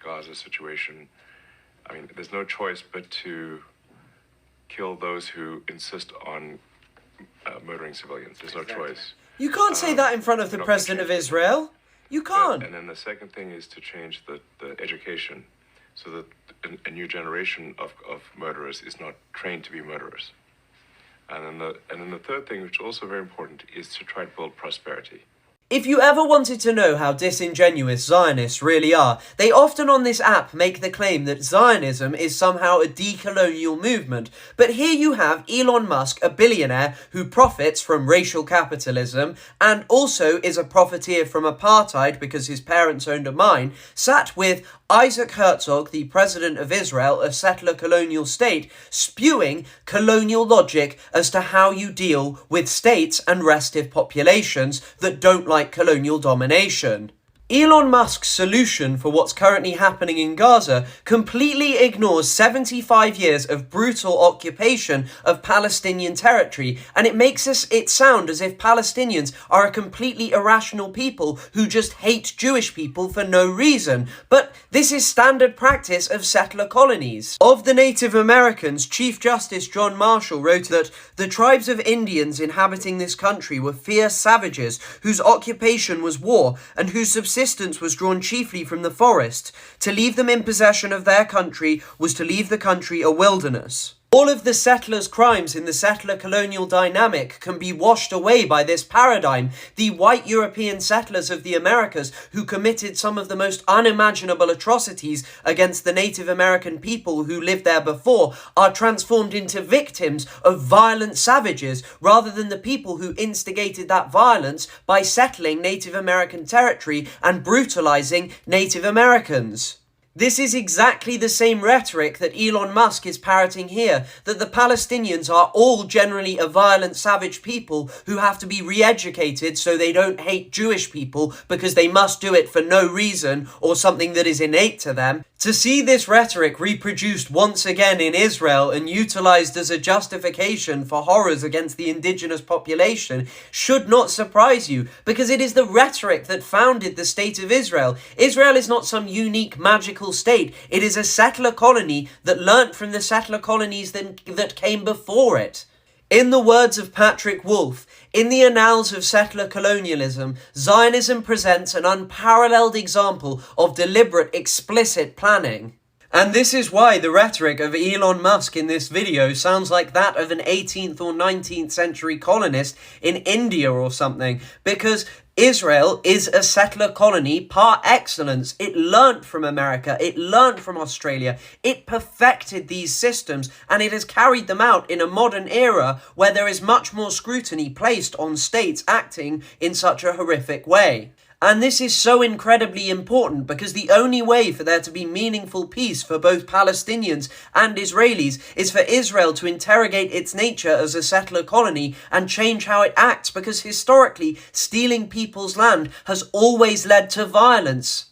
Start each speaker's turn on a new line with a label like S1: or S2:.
S1: Gaza situation, I mean, there's no choice but to kill those who insist on murdering civilians. There's no choice.
S2: You can't say that in front of the President of Israel. You can't.
S1: And then the second thing is to change the education so that a new generation of murderers is not trained to be murderers. And then the third thing, which is also very important, is to try to build prosperity.
S2: If you ever wanted to know how disingenuous Zionists really are, they often on this app make the claim that Zionism is somehow a decolonial movement. But here you have Elon Musk, a billionaire who profits from racial capitalism and also is a profiteer from apartheid because his parents owned a mine, sat with Isaac Herzog, the president of Israel, a settler colonial state, spewing colonial logic as to how you deal with states and restive populations that don't like colonial domination. Elon Musk's solution for what's currently happening in Gaza completely ignores 75 years of brutal occupation of Palestinian territory, and it makes it sound as if Palestinians are a completely irrational people who just hate Jewish people for no reason. But this is standard practice of settler colonies. Of the Native Americans, Chief Justice John Marshall wrote that the tribes of Indians inhabiting this country were fierce savages whose occupation was war and whose subsistence was drawn chiefly from the forest. To leave them in possession of their country was to leave the country a wilderness. All of the settlers' crimes in the settler-colonial dynamic can be washed away by this paradigm. The white European settlers of the Americas who committed some of the most unimaginable atrocities against the Native American people who lived there before are transformed into victims of violent savages rather than the people who instigated that violence by settling Native American territory and brutalizing Native Americans. This is exactly the same rhetoric that Elon Musk is parroting here, that the Palestinians are all generally a violent, savage people who have to be re-educated so they don't hate Jewish people because they must do it for no reason or something that is innate to them. To see this rhetoric reproduced once again in Israel and utilized as a justification for horrors against the indigenous population should not surprise you, because it is the rhetoric that founded the state of Israel. Israel is not some unique magical state. It is a settler colony that learnt from the settler colonies that came before it. In the words of Patrick Wolf, in the annals of settler colonialism, Zionism presents an unparalleled example of deliberate, explicit planning. And this is why the rhetoric of Elon Musk in this video sounds like that of an 18th or 19th century colonist in India or something, because Israel is a settler colony par excellence. It learnt from America, it learnt from Australia, it perfected these systems, and it has carried them out in a modern era where there is much more scrutiny placed on states acting in such a horrific way. And this is so incredibly important because the only way for there to be meaningful peace for both Palestinians and Israelis is for Israel to interrogate its nature as a settler colony and change how it acts, because historically stealing people's land has always led to violence.